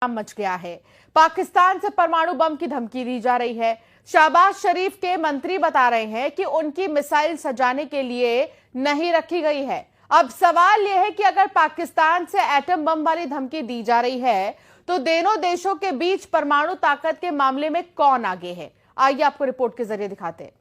Much गया है। पाकिस्तान से परमाणु बम की धमकी दी जा रही है। शहबाज शरीफ के मंत्री बता रहे हैं कि उनकी मिसाइल सजाने के लिए नहीं रखी गई है। अब सवाल यह है कि अगर पाकिस्तान से एटम बम वाली धमकी दी जा रही है तो दोनों देशों के बीच परमाणु ताकत के मामले में कौन आगे है? आइए आपको रिपोर्ट के जरिए दिखाते हैं।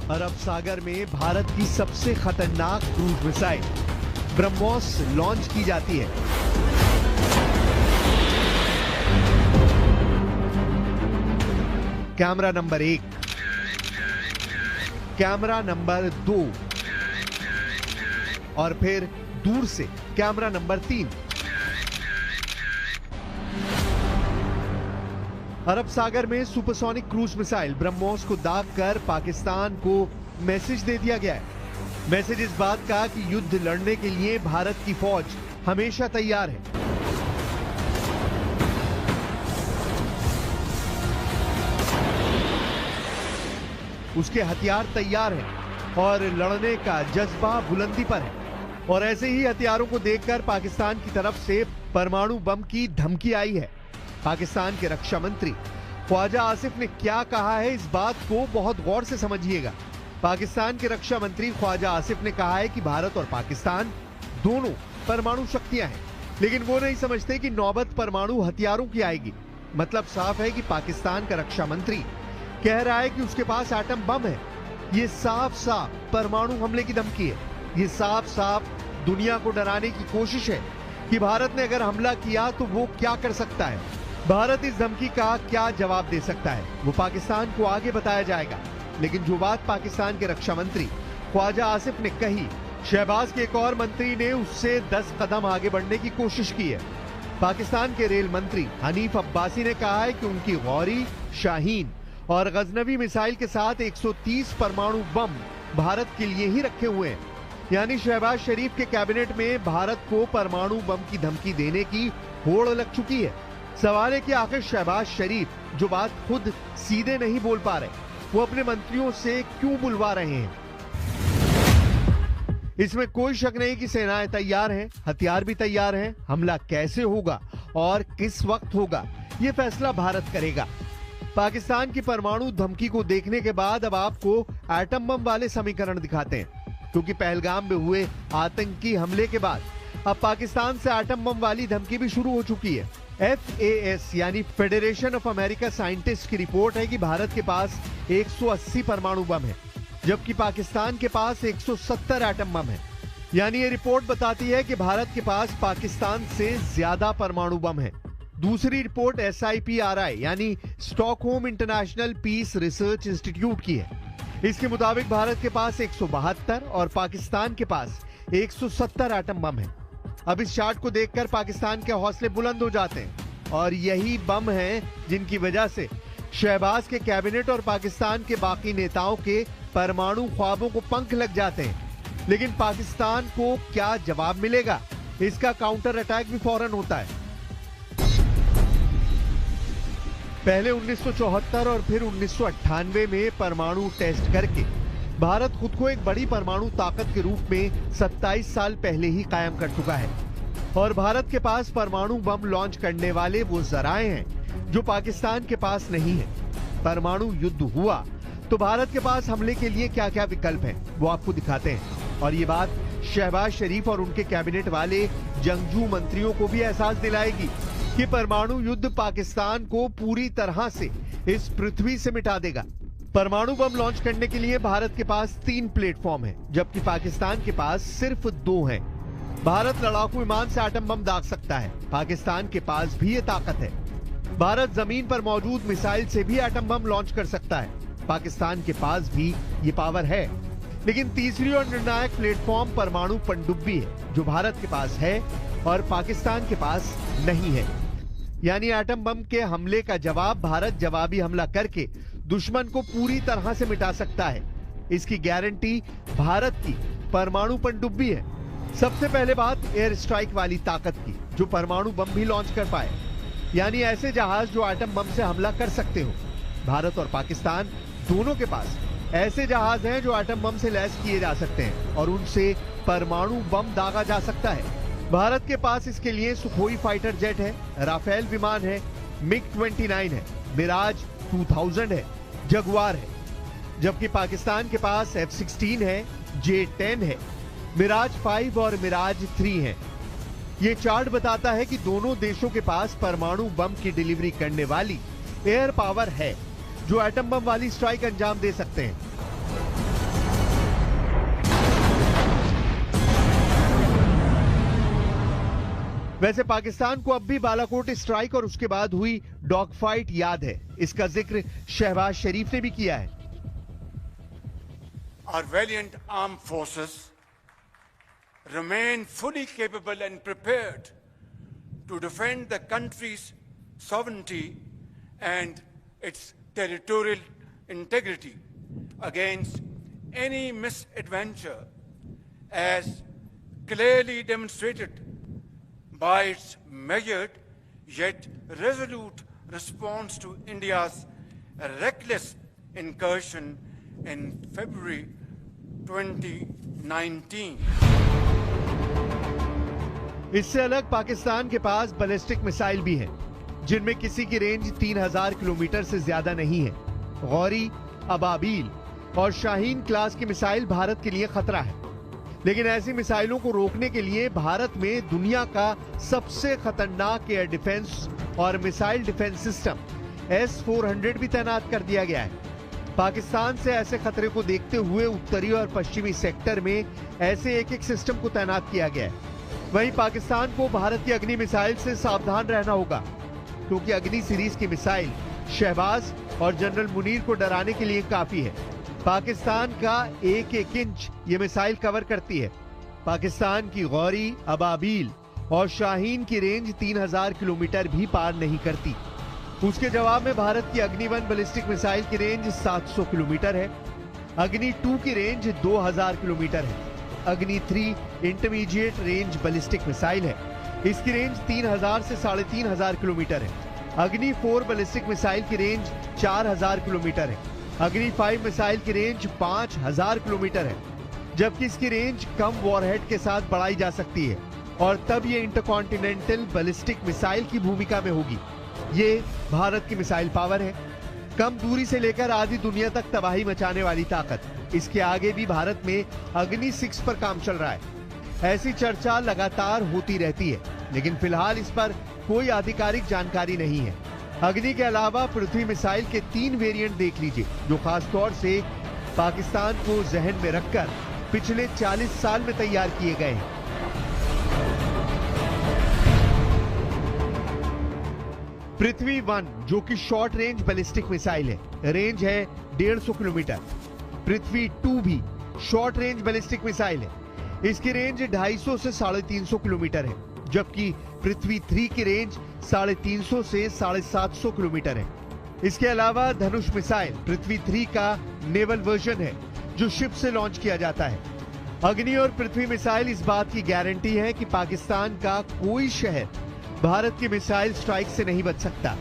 अरब सागर में भारत की सबसे खतरनाक क्रूज मिसाइल ब्रह्मोस लॉन्च की जाती है। कैमरा नंबर 1, कैमरा नंबर 2 और फिर दूर से कैमरा नंबर 3। अरब सागर में सुपरसोनिक क्रूज मिसाइल ब्रह्मोस को दाग कर पाकिस्तान को मैसेज दे दिया गया है। मैसेज इस बात का कि युद्ध लड़ने के लिए भारत की फौज हमेशा तैयार है। उसके हथियार तैयार हैं और लड़ने का जज्बा बुलंदी पर है। और ऐसे ही हथियारों को देखकर पाकिस्तान की तरफ से परमाणु बम की धमकी आई है। पाकिस्तान के रक्षा मंत्री ख्वाजा आसिफ ने क्या कहा है, इस बात को बहुत गौर से समझिएगा। पाकिस्तान के रक्षा मंत्री ख्वाजा आसिफ ने कहा है कि भारत और पाकिस्तान दोनों परमाणु शक्तियां हैं, लेकिन वो नहीं समझते कि नौबत परमाणु हथियारों की आएगी। मतलब साफ है कि पाकिस्तान का रक्षा मंत्री कह रहा है कि उसके पास एटम बम है। ये साफ साफ परमाणु हमले की धमकी है। ये साफ साफ दुनिया को डराने की कोशिश है कि भारत ने अगर हमला किया तो वो क्या कर सकता है। भारत इस धमकी का क्या जवाब दे सकता है वो पाकिस्तान को आगे बताया जाएगा। लेकिन जो बात पाकिस्तान के रक्षा मंत्री ख्वाजा आसिफ ने कही, शहबाज के एक और मंत्री ने उससे 10 कदम आगे बढ़ने की कोशिश की है। पाकिस्तान के रेल मंत्री हनीफ अब्बासी ने कहा है कि उनकी गौरी, शाहीन और गजनवी मिसाइल के साथ 130 परमाणु बम भारत के लिए ही रखे हुए हैं। यानी शहबाज शरीफ के कैबिनेट में भारत को परमाणु बम की धमकी देने की होड़ लग चुकी है। सवाल है कि आखिर शहबाज शरीफ जो बात खुद सीधे नहीं बोल पा रहे, वो अपने मंत्रियों से क्यों बुलवा रहे हैं? इसमें कोई शक नहीं कि सेनाएं तैयार हैं, हथियार भी तैयार हैं। हमला कैसे होगा और किस वक्त होगा, ये फैसला भारत करेगा। पाकिस्तान की परमाणु धमकी को देखने के बाद अब आपको एटम बम वाले समीकरण दिखाते हैं, क्योंकि पहलगाम में हुए आतंकी हमले के बाद अब पाकिस्तान से एटम बम वाली धमकी भी शुरू हो चुकी है। FAS यानी फेडरेशन ऑफ अमेरिका साइंटिस्ट की रिपोर्ट है कि भारत के पास 180 परमाणु बम है, जबकि पाकिस्तान के पास 170 एटम बम है। यानी ये रिपोर्ट बताती है कि भारत के पास पाकिस्तान से ज्यादा परमाणु बम है। दूसरी रिपोर्ट SIPRI यानी Stockholm International Peace Research Institute की है। इसके मुताबिक भारत के पास 172 और पाकिस्तान के पास 170 एटम बम है। अब इस चार्ट को देखकर पाकिस्तान के हौसले बुलंद हो जाते हैं और यही बम हैं जिनकी वजह से शहबाज के कैबिनेट और पाकिस्तान के बाकी नेताओं के परमाणु ख्वाबों को पंख लग जाते हैं। लेकिन पाकिस्तान को क्या जवाब मिलेगा, इसका काउंटर अटैक भी फौरन होता है। पहले 1974 और फिर 1998 में परमाणु टेस्ट करके भारत खुद को एक बड़ी परमाणु ताकत के रूप में 27 साल पहले ही कायम कर चुका है। और भारत के पास परमाणु बम लॉन्च करने वाले वो जराए हैं जो पाकिस्तान के पास नहीं है। परमाणु युद्ध हुआ तो भारत के पास हमले के लिए क्या क्या विकल्प हैं वो आपको दिखाते हैं। और ये बात शहबाज शरीफ और उनके कैबिनेट वाले जंगजू मंत्रियों को भी एहसास दिलाएगी कि परमाणु युद्ध पाकिस्तान को पूरी तरह से इस पृथ्वी से मिटा देगा। परमाणु बम लॉन्च करने के लिए भारत के पास 3 प्लेटफॉर्म हैं, जबकि पाकिस्तान के पास सिर्फ 2 हैं। भारत लड़ाकू विमान से एटम बम दाग सकता है, पाकिस्तान के पास भी ये ताकत है। भारत जमीन पर मौजूद मिसाइल से भी एटम बम लॉन्च कर सकता है, पाकिस्तान के पास भी ये पावर है। लेकिन तीसरी और निर्णायक प्लेटफॉर्म परमाणु पनडुब्बी है, जो भारत के पास है और पाकिस्तान के पास नहीं है। यानी एटम बम के हमले का जवाब भारत जवाबी हमला करके दुश्मन को पूरी तरह से मिटा सकता है। इसकी गारंटी भारत की परमाणु पनडुब्बी है। सबसे पहले बात एयर स्ट्राइक वाली ताकत की, जो परमाणु बम भी लॉन्च कर पाए, यानी ऐसे जहाज जो एटम बम से हमला कर सकते हो। भारत और पाकिस्तान दोनों के पास ऐसे जहाज हैं जो एटम बम से लैस किए जा सकते हैं और उनसे परमाणु बम दागा जा सकता है। भारत के पास इसके लिए सुखोई फाइटर जेट है, राफेल विमान है, मिग-29 है, मिराज 2000 है, जगुआर है। जबकि पाकिस्तान के पास F-16 है, J-10 है, मिराज 5 और मिराज 3 है। ये चार्ट बताता है कि दोनों देशों के पास परमाणु बम की डिलीवरी करने वाली एयर पावर है, जो एटम बम वाली स्ट्राइक अंजाम दे सकते हैं। वैसे पाकिस्तान को अब भी बालाकोट स्ट्राइक और उसके बाद हुई डॉग फाइट याद है। इसका जिक्र शहबाज शरीफ ने भी किया है। Our valiant armed forces remain fully capable and prepared to defend the country's sovereignty and its territorial integrity against any misadventure, as clearly demonstrated by its measured yet resolute response to India's reckless incursion in February 2019. इससे अलग पाकिस्तान के पास ballistic missile भी हैं, जिनमें किसी की range 3000 kilometre से ज्यादा नहीं है। गौरी, अबाबील और शाहीन क्लास की मिसाइल भारत के लिए खतरा है, लेकिन ऐसी मिसाइलों को रोकने के लिए भारत में दुनिया का सबसे खतरनाक एयर डिफेंस और मिसाइल डिफेंस सिस्टम S-400 भी तैनात कर दिया गया है। पाकिस्तान से ऐसे खतरे को देखते हुए उत्तरी और पश्चिमी सेक्टर में ऐसे एक सिस्टम को तैनात किया गया है। वहीं पाकिस्तान को भारत की अग्नि मिसाइल से सावधान रहना होगा, क्योंकि अग्नि सीरीज की मिसाइल शहबाज और जनरल मुनीर को डराने के लिए काफी है। पाकिस्तान का एक इंच ये मिसाइल कवर करती है। पाकिस्तान की गौरी, अबाबील और शाहीन की रेंज 3000 किलोमीटर भी पार नहीं करती। उसके जवाब में भारत की अग्नि 1 बैलिस्टिक मिसाइल की रेंज 700 किलोमीटर है। अग्नि 2 की रेंज 2000 किलोमीटर है। अग्नि 3 इंटरमीडिएट रेंज बैलिस्टिक मिसाइल है। इसकी रेंज 3000 से 3500 किलोमीटर है। अग्नि 4 बैलिस्टिक मिसाइल की रेंज 4000 किलोमीटर है। अग्नि 5 मिसाइल की रेंज 5000 किलोमीटर है, जबकि इसकी रेंज कम वॉरहेड के साथ बढ़ाई जा सकती है और तब ये इंटरकॉन्टिनेंटल बैलिस्टिक मिसाइल की भूमिका में होगी। ये भारत की मिसाइल पावर है, कम दूरी से लेकर आधी दुनिया तक तबाही मचाने वाली ताकत। इसके आगे भी भारत में अग्नि 6 पर काम चल रहा है। ऐसी चर्चा लगातार होती रहती है, लेकिन फिलहाल इस पर कोई आधिकारिक जानकारी नहीं है। अग्नि के अलावा पृथ्वी मिसाइल के 3 वेरिएंट देख लीजिए, जो खास तौर से पाकिस्तान को जहन में रखकर पिछले 40 साल में तैयार किए गए हैं। पृथ्वी 1 जो कि शॉर्ट रेंज बैलिस्टिक मिसाइल है, रेंज है 150 किलोमीटर। पृथ्वी 2 भी शॉर्ट रेंज बैलिस्टिक मिसाइल है, इसकी रेंज 250 से 350 किलोमीटर है, जबकि पृथ्वी 3 की रेंज 350 से 750 किलोमीटर है। इसके अलावा धनुष मिसाइल पृथ्वी 3 का नेवल वर्जन है, जो शिप से लॉन्च किया जाता है। अग्नि और पृथ्वी मिसाइल इस बात की गारंटी है कि पाकिस्तान का कोई शहर भारत की मिसाइल स्ट्राइक से नहीं बच सकता,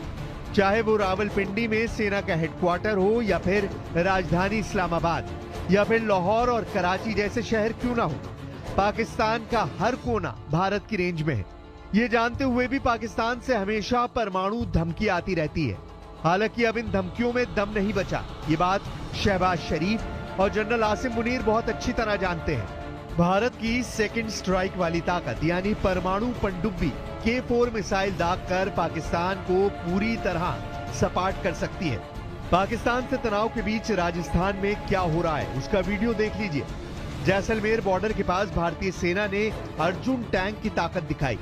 चाहे वो रावलपिंडी में सेना का हेडक्वार्टर हो, या फिर राजधानी इस्लामाबाद, या फिर लाहौर और कराची जैसे शहर क्यों ना हो। पाकिस्तान का हर कोना भारत की रेंज में है। ये जानते हुए भी पाकिस्तान से हमेशा परमाणु धमकी आती रहती है। हालांकि अब इन धमकियों में दम नहीं बचा, ये बात शहबाज शरीफ और जनरल आसिम मुनीर बहुत अच्छी तरह जानते हैं। भारत की सेकंड स्ट्राइक वाली ताकत यानी परमाणु पनडुब्बी K4 मिसाइल दागकर पाकिस्तान को पूरी तरह सपाट कर सकती है। पाकिस्तान से तनाव के बीच राजस्थान में क्या हो रहा है, उसका वीडियो देख लीजिए। जैसलमेर बॉर्डर के पास भारतीय सेना ने अर्जुन टैंक की ताकत दिखाई।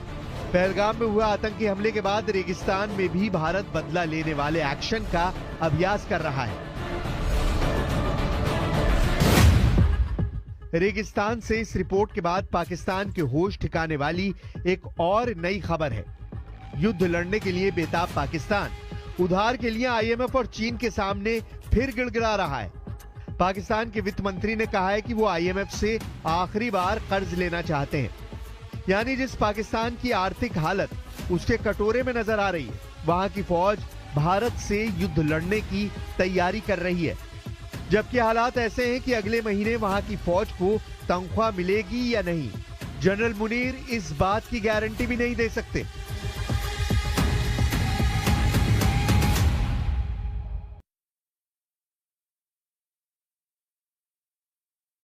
पहलगाम में हुआ आतंकी हमले के बाद रेगिस्तान में भी भारत बदला लेने वाले एक्शन का अभ्यास कर रहा है। रेगिस्तान से इस रिपोर्ट के बाद पाकिस्तान के होश ठिकाने वाली एक और नई खबर है। युद्ध लड़ने के लिए बेताब पाकिस्तान उधार के लिए IMF और चीन के सामने फिर गिड़गिड़ा रहा है। पाकिस्तान के वित्त मंत्री ने कहा है कि वो IMF से आखिरी बार कर्ज लेना चाहते हैं। यानी जिस पाकिस्तान की आर्थिक हालत उसके कटोरे में नजर आ रही है, वहां की फौज भारत से युद्ध लड़ने की तैयारी कर रही है। जबकि हालात ऐसे हैं कि अगले महीने वहां की फौज को तनख्वाह मिलेगी या नहीं, जनरल मुनीर इस बात की गारंटी भी नहीं दे सकते।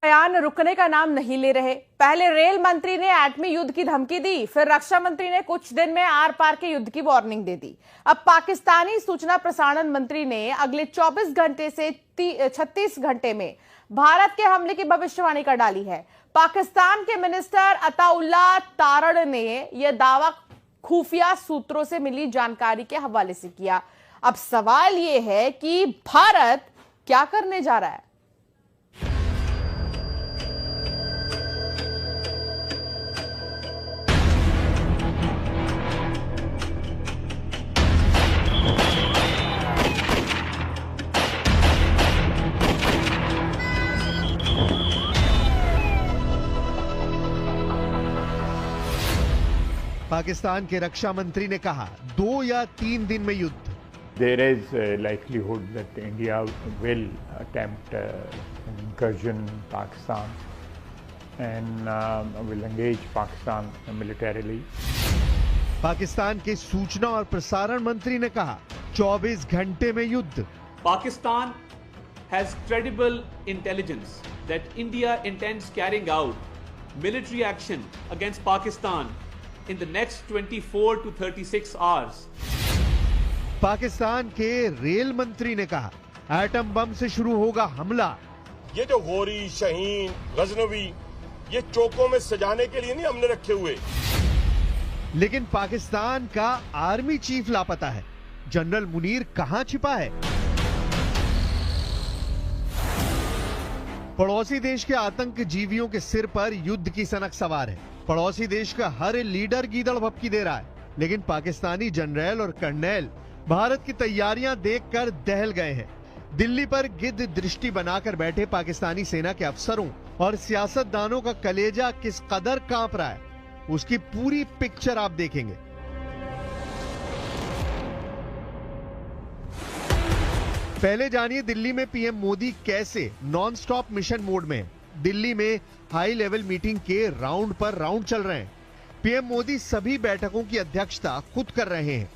बयान रुकने का नाम नहीं ले रहे। पहले रेल मंत्री ने एटमी युद्ध की धमकी दी, फिर रक्षा मंत्री ने कुछ दिन में आर पार के युद्ध की वार्निंग दे दी। अब पाकिस्तानी सूचना प्रसारण मंत्री ने अगले 24 घंटे से 36 घंटे में भारत के हमले की भविष्यवाणी कर डाली है। पाकिस्तान के मिनिस्टर अताउल्लाह तारड़ ने यह दावा खुफिया सूत्रों से मिली जानकारी के हवाले से किया। अब सवाल यह है कि भारत क्या करने जा रहा है। पाकिस्तान के रक्षा मंत्री ने कहा 2 या 3 दिन में युद्ध। There is a likelihood that India will attempt an incursion in Pakistan and will engage Pakistan militarily. Pakistan के सूचना और प्रसारण मंत्री ने कहा 24 घंटे में युद्ध। Pakistan has credible intelligence that India intends carrying out military action against Pakistan in the next 24 to 36 hours. Pakistan के रेल मंत्री ने कहा एटम बम से शुरू होगा हमला। ये जो गोरी, शहीन, गजनवी, ये चौकों में सजाने के लिए नहीं हमने रखे हुए। लेकिन पाकिस्तान का आर्मी चीफ लापता है। जनरल मुनीर कहां छिपा है? पड़ोसी देश के आतंकजीवियों के सिर पर युद्ध की सनक सवार है। पड़ोसी देश का हर लीडर गीदड़ भपकी दे रहा है, लेकिन पाकिस्तानी जनरल और कर्नल भारत की तैयारियां देखकर दहल गए हैं। दिल्ली पर गिद्ध दृष्टि बनाकर बैठे पाकिस्तानी सेना के अफसरों और सियासतदानों का कलेजा किस कदर कांप रहा है, उसकी पूरी पिक्चर आप देखेंगे। पहले जानिए दिल्ली में पीएम मोदी कैसे नॉन स्टॉप मिशन मोड में हैं। दिल्ली में हाई लेवल मीटिंग के राउंड पर राउंड चल रहे हैं। पीएम मोदी सभी बैठकों की अध्यक्षता खुद कर रहे हैं।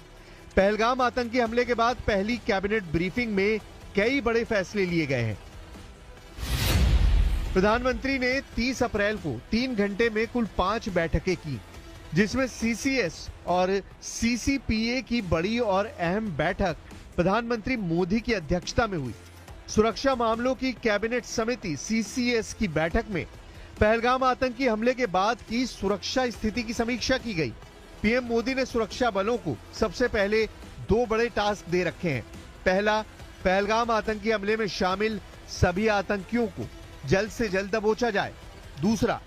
पहलगाम आतंकी हमले के बाद पहली कैबिनेट ब्रीफिंग में कई बड़े फैसले लिए गए हैं। प्रधानमंत्री ने 30 अप्रैल को 3 घंटे में कुल 5 बैठकें की, जिसमें सीसीएस और सीसीपीए की बड़ी और अहम बैठक प्रधानमंत्री मोदी की अध्यक्षता में हुई। सुरक्षा मामलों की कैबिनेट समिति सीसीएस की बैठक में पहलगाम आतंकी हमले के बाद की सुरक्षा स्थिति की समीक्षा की गई। पीएम मोदी ने सुरक्षा बलों को सबसे पहले 2 बड़े टास्क दे रखे हैं। पहला, पहलगाम आतंकी हमले में शामिल सभी आतंकियों को जल्द से जल्द दबोचा जाए। दूसरा,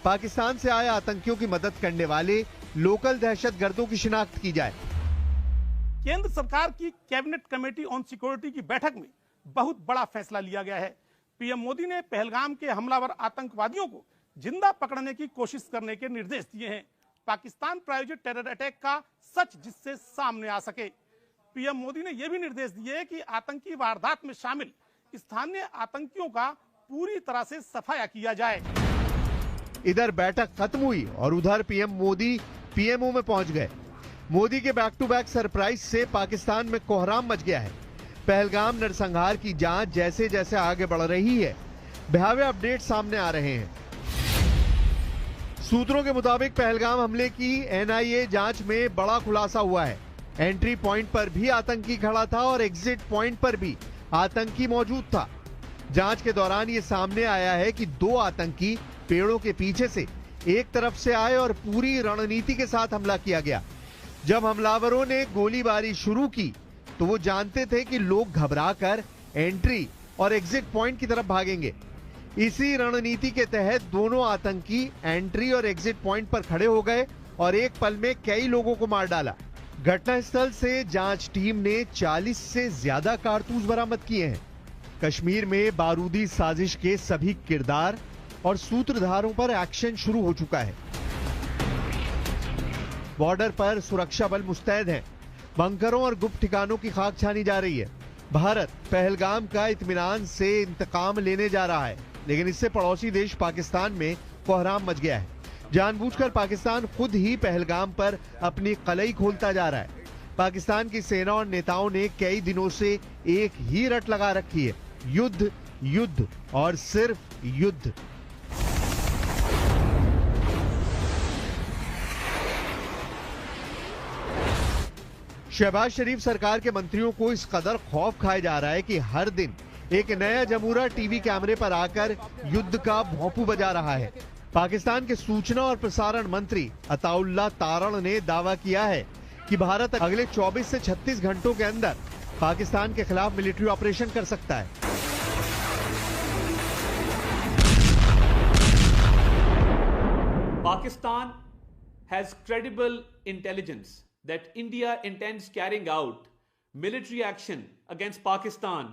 पाकिस्तान से आए आतंकियों की मदद करने वाले लोकल दहशतगर्दों की शिनाख्त की जाए। केंद्र सरकार की कैबिनेट कमेटी ऑन सिक्योरिटी की बैठक में बहुत बड़ा फैसला लिया गया है। पीएम मोदी ने पहलगाम के हमलावर आतंकवादियों को जिंदा पकड़ने की कोशिश करने के निर्देश दिए हैं। पाकिस्तान प्रायोजित टेरर अटैक का सच जिससे सामने आ सके। पीएम मोदी ने यह भी निर्देश दिए कि आतंकी वारदात में शामिल स्थानीय आतंकियों का पूरी तरह से सफाया किया जाए। इधर बैठक खत्म हुई और उधर पीएम मोदी पीएमओ में पहुंच गए। मोदी के बैक टू बैक सरप्राइज से पाकिस्तान में कोहराम मच गया है। पहलगाम नरसंहार की जांच जैसे जैसे आगे बढ़ रही है, भयावह अपडेट सामने आ रहे हैं। सूत्रों के मुताबिक पहलगाम हमले की एनआईए जांच में बड़ा खुलासा हुआ है। एंट्री पॉइंट पर भी आतंकी खड़ा था और एग्जिट पॉइंट पर भी आतंकी मौजूद था। जांच के दौरान ये सामने आया है कि 2 आतंकी पेड़ों के पीछे से एक तरफ से आए और पूरी रणनीति के साथ हमला किया गया। जब हमलावरों ने गोलीबारी शुरू की तो वो जानते थे कि लोग घबराकर एंट्री और एग्जिट पॉइंट की तरफ भागेंगे। इसी रणनीति के तहत दोनों आतंकी एंट्री और एग्जिट पॉइंट पर खड़े हो गए और एक पल में कई लोगों को मार डाला। घटनास्थल से जांच टीम ने 40 से ज्यादा कारतूस बरामद किए हैं। कश्मीर में बारूदी साजिश के सभी किरदार और सूत्रधारों पर एक्शन शुरू हो चुका है। बॉर्डर पर सुरक्षा बल मुस्तैद हैं। बंकरों और गुप्त ठिकानों की खाक छानी जा रही है। भारत पहलगाम का इत्मीनान से इंतकाम लेने जा रहा है, लेकिन इससे पड़ोसी देश पाकिस्तान में कोहराम मच गया है। जानबूझकर पाकिस्तान खुद ही पहलगाम पर अपनी कलई खोलता जा रहा है। पाकिस्तान की सेना और नेताओं ने कई दिनों से एक ही रट लगा रखी है, युद्ध, युद्ध और सिर्फ युद्ध। शहबाज शरीफ सरकार के मंत्रियों को इस कदर खौफ खाया जा रहा है कि हर दिन एक नया जमूरा टीवी कैमरे पर आकर युद्ध का भोंपू बजा रहा है। पाकिस्तान के सूचना और प्रसारण मंत्री अताउल्लाह तारण ने दावा किया है कि भारत अगले 24 से 36 घंटों के अंदर पाकिस्तान के खिलाफ मिलिट्री ऑपरेशन कर सकता है। Pakistan has credible intelligence that India intends carrying out military action against Pakistan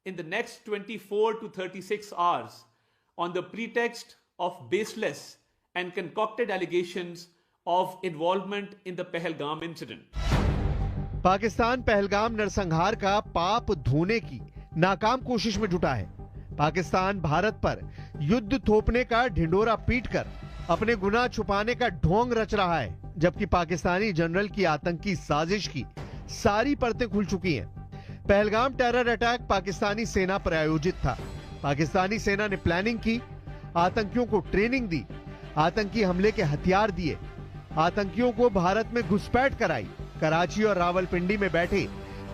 in the next 24 to 36 hours on the pretext of baseless and concocted allegations of involvement in the Pahalgam incident. Pakistan Pahalgam नरसंहार का पाप धोने की नाकाम कोशिश में जुटा है। पाकिस्तान भारत पर युद्ध थोपने का ढिंडोरा पीटकर अपने गुनाह छुपाने का ढोंग रच रहा है, जबकि पाकिस्तानी जनरल की आतंकी साजिश की सारी परतें खुल चुकी हैं। पहलगाम टेरर अटैक पाकिस्तानी सेना पर आयोजित था। पाकिस्तानी सेना ने प्लानिंग की, आतंकियों को ट्रेनिंग दी, आतंकी हमले के हथियार दिए, आतंकियों को भारत में घुसपैठ कराई। कराची और रावलपिंडी में बैठे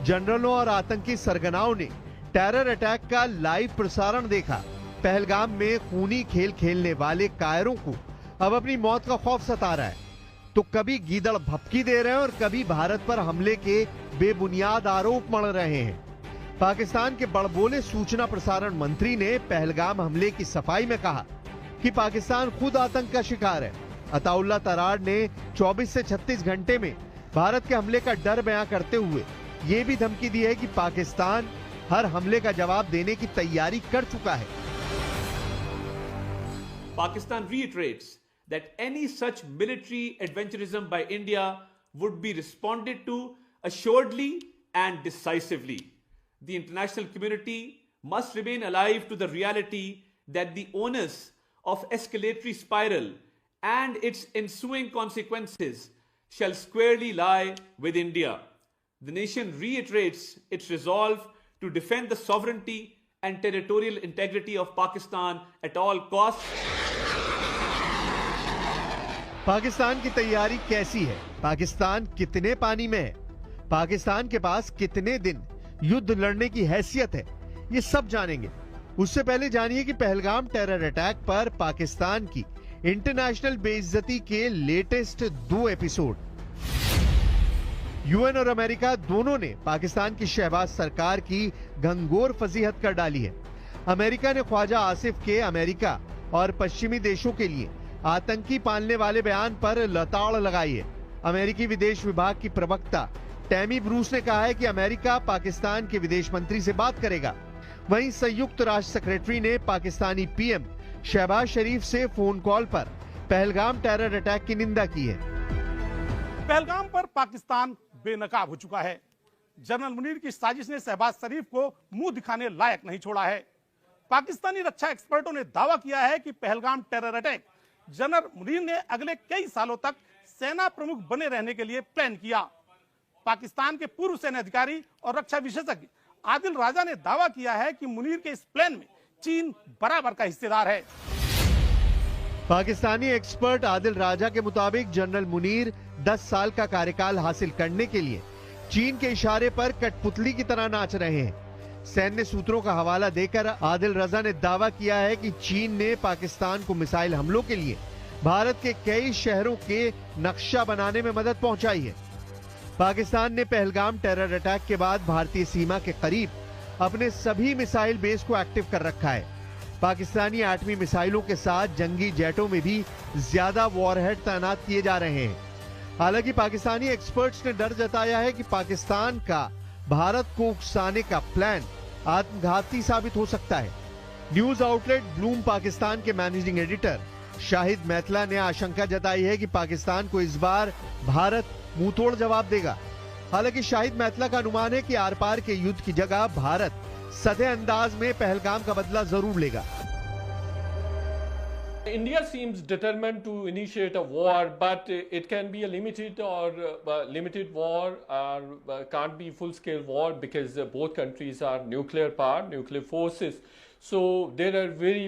जनरलों और आतंकी सरगनाओं ने टेरर अटैक का लाइव प्रसारण देखा। पहलगाम में खूनी खेल खेलने वाले कायरों को अब अपनी मौत का खौफ सता रहा है, तो कभी गीदड़ भपकी दे रहे हैं और कभी भारत पर हमले के बेबुनियाद आरोप मढ़ रहे हैं। पाकिस्तान के बड़बोले सूचना प्रसारण मंत्री ने पहलगाम हमले की सफाई में कहा कि पाकिस्तान खुद आतंक का शिकार है। अताउल्लाह तरार ने 24 से 36 घंटे में भारत के हमले का डर बयां करते हुए ये भी धमकी दी है कि पाकिस्तान हर हमले का जवाब देने की तैयारी कर चुका है। Pakistan reiterates that any such military adventurism by India would be responded to assuredly and decisively. The international community must remain alive to the reality that the onus of escalatory spiral and its ensuing consequences shall squarely lie with India. The nation reiterates its resolve to defend the sovereignty and territorial integrity of Pakistan at all costs. Pakistan की तैयारी कैसी है? पाकिस्तान कितने पानी में है? पाकिस्तान के पास कितने दिन युद्ध लड़ने की हैसियत है? ये सब जानेंगे। उससे पहले जानिए कि पहलगाम टेरर अटैक पर पाकिस्तान की इंटरनेशनल बेइज्जती के लेटेस्ट 2 एपिसोड। यूएन और अमेरिका दोनों ने पाकिस्तान की शहबाज सरकार की घंघोर फजीहत कर डाली है। अमेरिका ने ख्वाजा आसिफ के अमेरिका और पश्चिमी देशों के लिए आतंकी पालने वाले बयान पर लताड़ लगाई है। अमेरिकी विदेश विभाग की प्रवक्ता टैमी ब्रूस ने कहा है कि अमेरिका पाकिस्तान के विदेश मंत्री से बात करेगा। वहीं संयुक्त राष्ट्र सेक्रेटरी ने पाकिस्तानी पीएम शहबाज शरीफ से फोन कॉल पर पहलगाम टेरर अटैक की निंदा की है। पहलगाम पर पाकिस्तान बेनकाब हो चुका है। जनरल मुनीर की साजिश ने शहबाज शरीफ को मुंह दिखाने लायक नहीं छोड़ा है। पाकिस्तानी रक्षा एक्सपर्टों ने दावा किया है कि Pahalgam terror attack general Munir ने अगले कई सालों तक सेना प्रमुख बने रहने के लिए प्लान किया। पाकिस्तान के पूर्व सेना अधिकारी और रक्षा विशेषज्ञ आदिल राजा ने दावा किया है कि मुनीर के इस प्लान में चीन बराबर का हिस्सेदार है। पाकिस्तानी एक्सपर्ट आदिल राजा के मुताबिक जनरल मुनीर 10 साल का कार्यकाल हासिल करने के लिए चीन के इशारे पर कठपुतली की तरह नाच रहे हैं। सैन्य सूत्रों का हवाला देकर आदिल रजा ने दावा किया है कि चीन ने पाकिस्तान को मिसाइल हमलों के लिए भारत के कई शहरों के नक्शा बनाने में मदद पहुंचाई है। पाकिस्तान ने पहलगाम टेरर अटैक के बाद भारतीय सीमा के करीब अपने सभी मिसाइल बेस को एक्टिव कर रखा है। पाकिस्तानी एटमी मिसाइलों के साथ जंगी जेटों में भी ज्यादा वॉरहेड तैनात किए जा रहे हैं। हालांकि पाकिस्तानी एक्सपर्ट्स ने डर जताया है कि पाकिस्तान का भारत को उकसाने का प्लान आत्मघाती साबित हो सकता है। न्यूज आउटलेट ब्लूम पाकिस्तान के मैनेजिंग एडिटर शाहिद मैतला ने आशंका जताई है कि पाकिस्तान को इस बार भारत मुंहतोड़ जवाब देगा। हालांकि शाहिद मैतला का अनुमान है कि आर पार के युद्ध की जगह भारत सधे अंदाज में पहलगाम का बदला जरूर लेगा। India seems determined to initiate a war, but it can be a limited war, or can't be full-scale war because both countries are nuclear power, nuclear forces. So there are very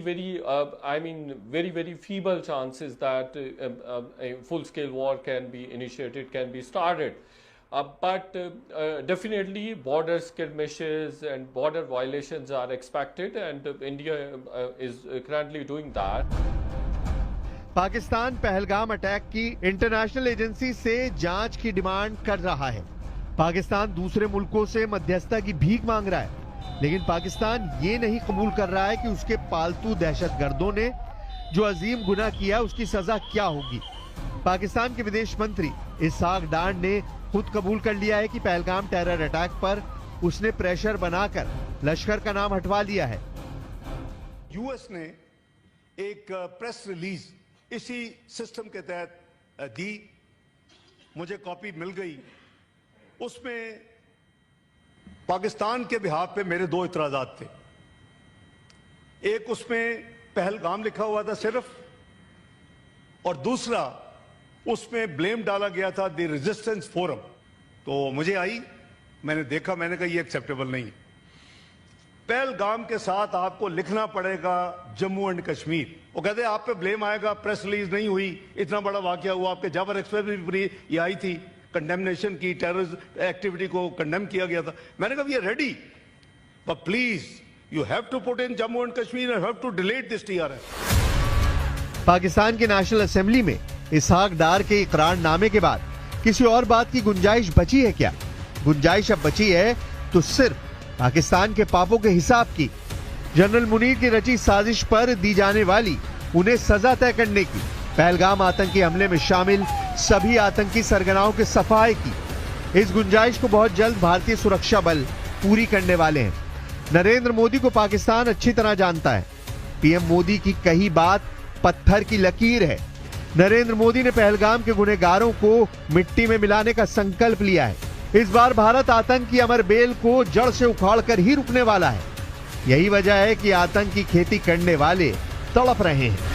feeble chances that a full-scale war can be initiated, can be started. But definitely border skirmishes and border violations are expected, and India is currently doing that. Pakistan Pahalgam attack की international agency से जांच की demand कर रहा है। पाकिस्तान दूसरे मुल्कों से मध्यस्थता की भीख मांग रहा है, लेकिन पाकिस्तान ये नहीं कबूल कर रहा है कि उसके पालतू दहशतगर्दों ने जो अजीम गुनाह किया उसकी सजा क्या होगी। पाकिस्तान के विदेश मंत्री इसहाक डार ने खुद कबूल कर लिया है कि पहलगाम टेरर अटैक पर उसने प्रेशर बनाकर लश्कर का नाम हटवा लिया है। यूएस ने एक प्रेस रिलीज इसी सिस्टम के तहत दी, मुझे कॉपी मिल गई। उसमें पाकिस्तान के बिहाफ पे मेरे दो इतराजात थे। एक उसमें पहलगाम लिखा हुआ था सिर्फ, और दूसरा उसमें ब्लेम डाला गया था द रेजिस्टेंस फोरम। तो मुझे आई, मैंने देखा, मैंने कहा ये एक्सेप्टेबल नहीं। पहलगाम के साथ आपको लिखना पड़ेगा जम्मू एंड कश्मीर। वो कहते हैं आप पे ब्लेम आएगा, प्रेस रिलीज नहीं हुई, इतना बड़ा वाकया हुआ। आपके जाबर एक्सप्रेस भी पूरी ये आई थी, कंडेमनेशन की, टेररिस्ट एक्टिविटी को कंडेम किया गया था। मैंने कहा ये ready, but please you have to put in Jammu and Kashmir and have to delete this TRF। Pakistan की नेशनल असेंबली में इसहाक डार के इकरारनामे के बाद किसी और बात की गुंजाइश बची है क्या? गुंजाइश अब बची है तो सिर्फ पाकिस्तान के पापों के हिसाब की। जनरल मुनीर की रची साजिश पर दी जाने वाली उन्हें सजा तय करने की, पहलगाम आतंकी हमले में शामिल सभी आतंकी सरगनाओं के सफाए की। इस गुंजाइश को बहुत जल्द भारतीय सुरक्षा बल पूरी करने वाले हैं। नरेंद्र मोदी को पाकिस्तान अच्छी तरह जानता है। पीएम मोदी की कही बात पत्थर की लकीर है। नरेंद्र मोदी ने पहलगाम के गुनहगारों को मिट्टी में मिलाने का संकल्प लिया है। इस बार भारत आतंक की अमर बेल को जड़ से उखाड़कर ही रुकने वाला है। यही वजह है कि आतंक की खेती करने वाले तड़प रहे हैं।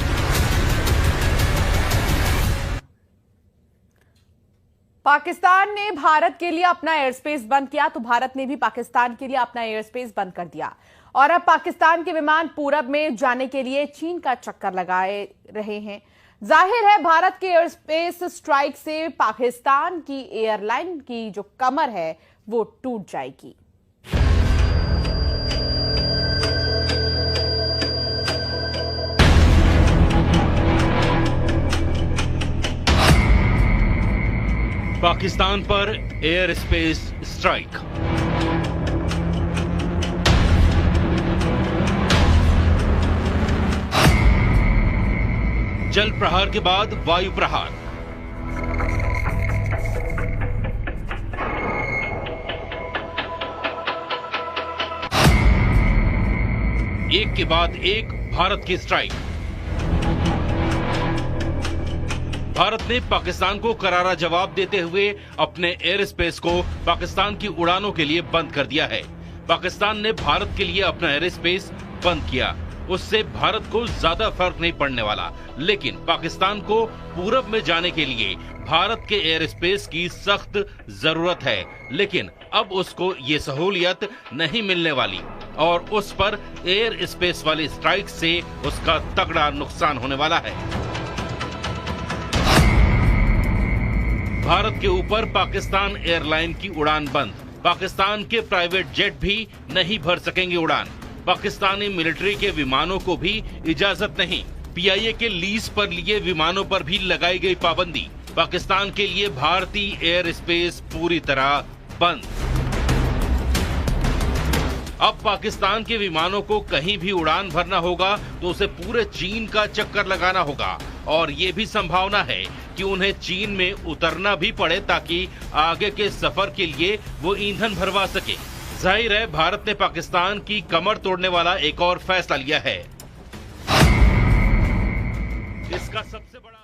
पाकिस्तान ने भारत के लिए अपना एयर स्पेस बंद किया तो भारत ने भी पाकिस्तान के लिए अपना एयर स्पेस बंद कर दिया, और अब पाकिस्तान के विमान पूरब में जाने के लिए चीन का चक्कर लगाए रहे हैं। जाहिर है भारत के एयर स्पेस स्ट्राइक से पाकिस्तान की एयरलाइन की जो कमर है वो टूट जाएगी। पाकिस्तान पर एयर स्पेस स्ट्राइक। जल प्रहार के बाद वायु प्रहार। एक के बाद एक भारत की स्ट्राइक। भारत ने पाकिस्तान को करारा जवाब देते हुए अपने एयर स्पेस को पाकिस्तान की उड़ानों के लिए बंद कर दिया है। पाकिस्तान ने भारत के लिए अपना एयर स्पेस बंद किया, उससे भारत को ज्यादा फर्क नहीं पड़ने वाला, लेकिन पाकिस्तान को पूरब में जाने के लिए भारत के एयर स्पेस की सख्त जरूरत है। लेकिन अब उसको ये सहूलियत नहीं मिलने वाली और उस पर एयर स्पेस वाली स्ट्राइक से उसका तगड़ा नुकसान होने वाला है। भारत के ऊपर पाकिस्तान एयरलाइन की उड़ान बंद। पाकिस्तान के प्राइवेट जेट भी नहीं भर सकेंगे उड़ान। पाकिस्तानी मिलिट्री के विमानों को भी इजाजत नहीं। पीआईए के लीज पर लिए विमानों पर भी लगाई गई पाबंदी। पाकिस्तान के लिए भारतीय एयर स्पेस पूरी तरह बंद। अब पाकिस्तान के विमानों को कहीं भी उड़ान भरना होगा तो उसे पूरे चीन का चक्कर लगाना होगा, और ये भी संभावना है कि उन्हें चीन में उतरना भी पड़े ताकि आगे के सफर के लिए वो ईंधन भरवा सके। जाहिर है भारत ने पाकिस्तान की कमर तोड़ने वाला एक और फैसला लिया है। इसका सबसे बड़ा